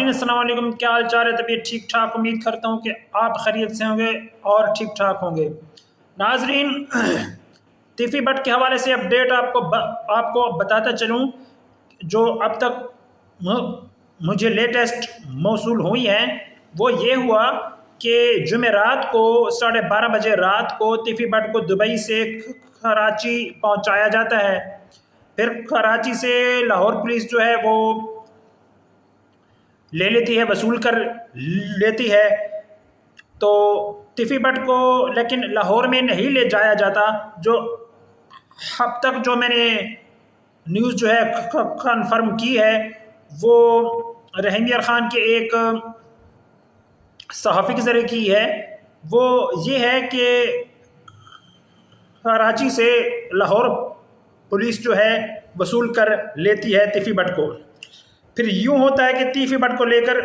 ناظرین السلام علیکم، کیا حال چال ہے؟ طبیعت ٹھیک ٹھاک؟ امید کرتا ہوں کہ آپ خیریت سے ہوں گے اور ٹھیک ٹھاک ہوں گے۔ ناظرین تیفی بٹ کے حوالے سے اپڈیٹ آپ کو بتاتا چلوں جو اب تک مجھے لیٹسٹ موصول ہوئی ہیں، وہ یہ ہوا کہ جمعرات کو 12:30 بجے رات کو تیفی بٹ کو دبئی سے کراچی پہنچایا جاتا ہے۔ پھر کراچی سے لاہور پولیس جو ہے وہ لے لیتی ہے، وصول کر لیتی ہے۔ تو تیفی بٹ کو لیکن لاہور میں نہیں لے جایا جاتا، جو اب تک جو میں نے نیوز جو ہے کنفرم کی ہے وہ رحیم یار خان کے ایک صحافی کے ذریعے کی ہے۔ وہ یہ ہے کہ کراچی سے لاہور پولیس جو ہے وصول کر لیتی ہے تیفی بٹ کو۔ پھر یوں ہوتا ہے کہ تیفی بٹ کو لے کر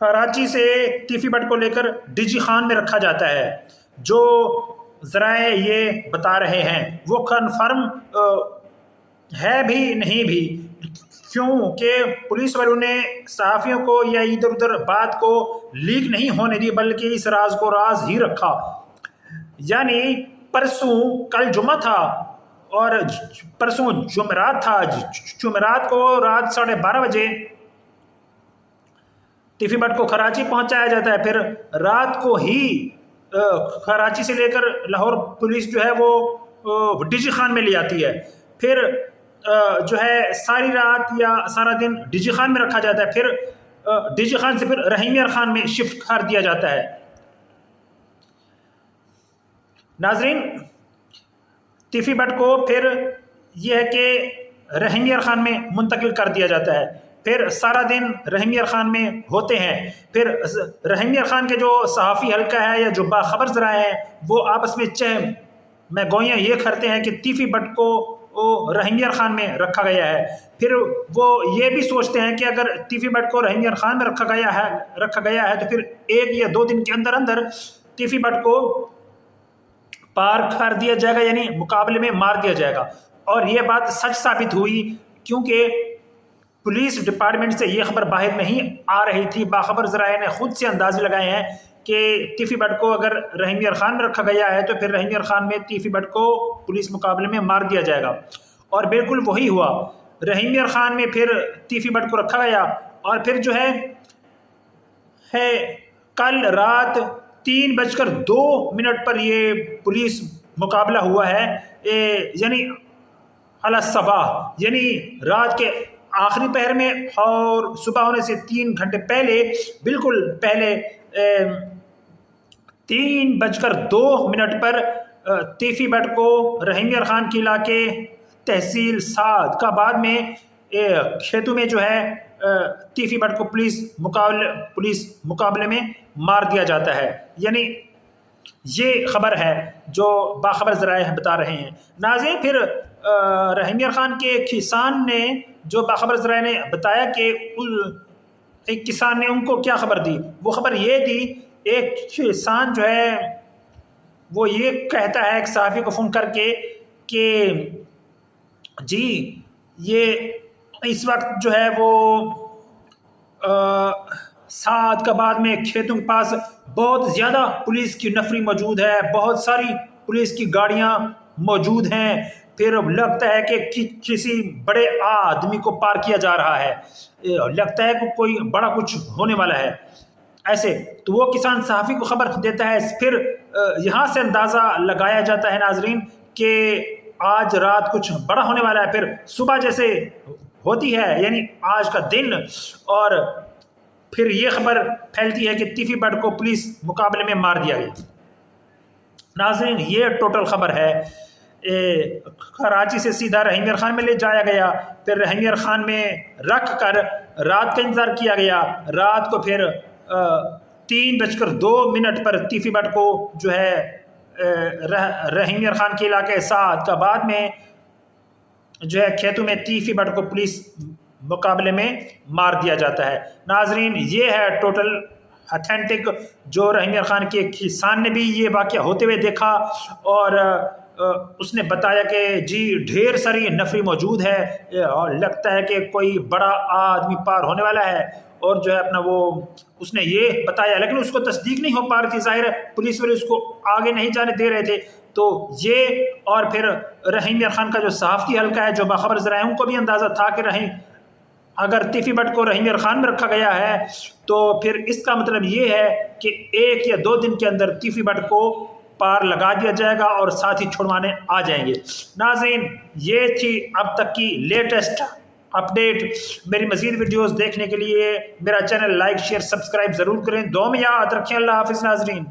کراچی سے تیفی بٹ کو لے کر ڈی جی خان میں رکھا جاتا ہے۔ جو ذرائع یہ بتا رہے ہیں وہ کنفرم ہے بھی نہیں بھی، کیونکہ پولیس والوں نے صحافیوں کو یا ادھر ادھر بات کو لیک نہیں ہونے دی، بلکہ اس راز کو راز ہی رکھا۔ یعنی پرسوں کل جمعہ تھا اور پرسوں جمعرات تھا، جمعرات کو رات 12:30 بجے تیفی بٹ کو کراچی پہنچایا جاتا ہے۔ پھر رات کو ہی کراچی سے لے کر لاہور پولیس جو ہے وہ ڈی جی خان میں لے آتی ہے۔ پھر جو ہے ساری رات یا سارا دن ڈی جی خان میں رکھا جاتا ہے۔ پھر ڈی جی خان سے پھر رحیم یار خان میں شفٹ کر دیا جاتا ہے۔ ناظرین تیفی بٹ کو پھر یہ ہے کہ رحیم یار خان میں منتقل کر دیا جاتا ہے۔ پھر سارا دن رحیم یار خان میں ہوتے ہیں۔ پھر رحیم یار خان کے جو صحافی حلقہ ہے یا جو باخبر ذرائع ہیں وہ آپس میں میں گویاں یہ کرتے ہیں کہ تیفی بٹ کو رحیم یار خان میں رکھا گیا ہے۔ پھر وہ یہ بھی سوچتے ہیں کہ اگر تیفی بٹ کو رحیم یار خان میں رکھا گیا ہے تو پھر 1 یا 2 دن کے اندر اندر تیفی بٹ کو پار کر دیا جائے گا، یعنی مقابلے میں مار دیا جائے گا۔ اور یہ بات سچ ثابت ہوئی، کیونکہ پولیس ڈپارٹمنٹ سے یہ خبر باہر نہیں آ رہی تھی۔ باخبر ذرائع نے خود سے اندازے لگائے ہیں کہ تیفی بٹ کو اگر رحیم یار خان میں رکھا گیا ہے تو پھر رحیم یار خان میں تیفی بٹ کو پولیس مقابلے میں مار دیا جائے گا، اور بالکل وہی ہوا۔ رحیم یار خان میں پھر تیفی بٹ کو رکھا گیا، اور پھر جو ہے کل رات 3:02 پر یہ پولیس مقابلہ ہوا ہے، یعنی علی الصباح، یعنی رات کے آخری پہر میں، اور صبح ہونے سے 3 گھنٹے پہلے، بالکل پہلے 3:02 پر تیفی بٹ کو رحیم یار خان کے علاقے تحصیل سعدآباد میں کھیتوں میں جو ہے تیفی بٹ کو پولیس مقابلے میں مار دیا جاتا ہے۔ یعنی یہ خبر ہے جو باخبر ذرائع بتا رہے ہیں۔ ناظرین پھر رحیم یار خان کے کسان نے، جو باخبر ذرائع نے بتایا کہ ایک کسان نے ان کو کیا خبر دی، وہ خبر یہ دی، ایک کسان جو ہے وہ یہ کہتا ہے ایک صحافی کو فون کر کے کہ جی یہ اس وقت جو ہے وہ سعدآباد میں کھیتوں کے پاس بہت زیادہ پولیس کی نفری موجود ہے، بہت ساری پولیس کی گاڑیاں موجود ہیں۔ پھر لگتا ہے کہ کسی بڑے آدمی کو پار کیا جا رہا ہے، لگتا ہے کہ کوئی بڑا کچھ ہونے والا ہے۔ ایسے تو وہ کسان صحافی کو خبر دیتا ہے۔ پھر یہاں سے اندازہ لگایا جاتا ہے ناظرین کہ آج رات کچھ بڑا ہونے والا ہے۔ پھر صبح جیسے ہوتی ہے، یعنی آج کا دن، اور پھر یہ خبر پھیلتی ہے کہ تیفی بٹ کو پولیس مقابلے میں مار دیا گیا۔ ناظرین یہ ٹوٹل خبر ہے۔ کراچی سے سیدھا رحیم یار خان میں لے جایا گیا، پھر رحیم یار خان میں رکھ کر رات کا انتظار کیا گیا۔ رات کو پھر 3:02 پر تیفی بٹ کو جو ہے رحیم یار خان کے علاقے سعدآباد میں جو ہے کھیتوں میں تیفی بٹ کو پولیس مقابلے میں مار دیا جاتا ہے۔ ناظرین یہ ہے ٹوٹل اتھینٹک جو رحیم یار خان کے کسان نے بھی یہ واقعہ ہوتے ہوئے دیکھا، اور اس نے بتایا کہ جی ڈھیر ساری نفری موجود ہے اور لگتا ہے کہ کوئی بڑا آدمی پار ہونے والا ہے، اور جو ہے اپنا وہ اس نے یہ بتایا، لیکن اس کو تصدیق نہیں ہو پا رہی تھی، ظاہر ہے پولیس والے اس کو آگے نہیں جانے دے رہے تھے۔ تو یہ اور پھر رحیم یار خان کا جو صحافتی حلقہ ہے جو باخبر ذرائع ان کو بھی اندازہ تھا کہ اگر تیفی بٹ کو رحیم یار خان میں رکھا گیا ہے تو پھر اس کا مطلب یہ ہے کہ 1 یا 2 دن کے اندر تیفی بٹ کو پار لگا دیا جائے گا اور ساتھ ہی چھڑوانے آ جائیں گے۔ ناظرین، یہ تھی اب تک کی لیٹسٹ اپڈیٹ۔ میری مزید ویڈیوز دیکھنے کے لیے میرا چینل لائک شیئر سبسکرائب ضرور کریں۔ دعا میں یاد رکھیں۔ اللہ حافظ ناظرین۔